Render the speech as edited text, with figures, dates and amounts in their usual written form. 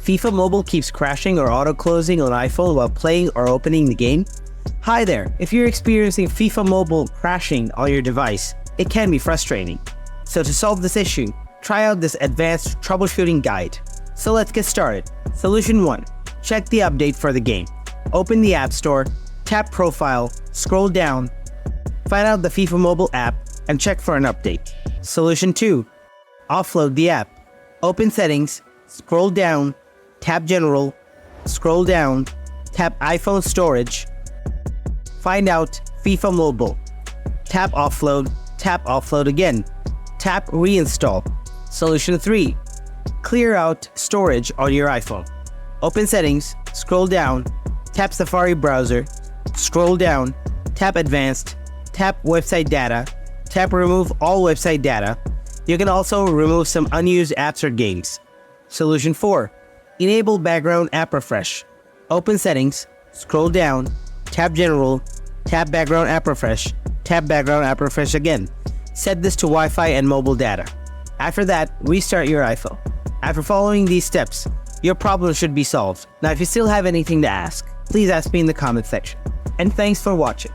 FIFA Mobile keeps crashing or auto-closing on iPhone while playing or opening the game? Hi there, if you're experiencing FIFA Mobile crashing on your device, it can be frustrating. So to solve this issue, try out this advanced troubleshooting guide. So let's get started. Solution 1. Check the update for the game. Open the App Store, tap Profile, scroll down, find out the FIFA Mobile app, and check for an update. Solution 2. Offload the app. Open Settings, scroll down, tap General, scroll down, tap iPhone Storage, find out FIFA Mobile. Tap Offload again. Tap Reinstall. Solution 3. Clear out storage on your iPhone. Open Settings, scroll down, tap Safari Browser, scroll down, tap Advanced, tap Website Data, tap Remove all website data. You can also remove some unused apps or games. Solution 4. Enable Background App Refresh. Open Settings, scroll down, tap General, tap Background App Refresh, tap Background App Refresh again. Set this to Wi-Fi and mobile data. After that, restart your iPhone. After following these steps, your problem should be solved. Now, if you still have anything to ask, please ask me in the comment section. And thanks for watching.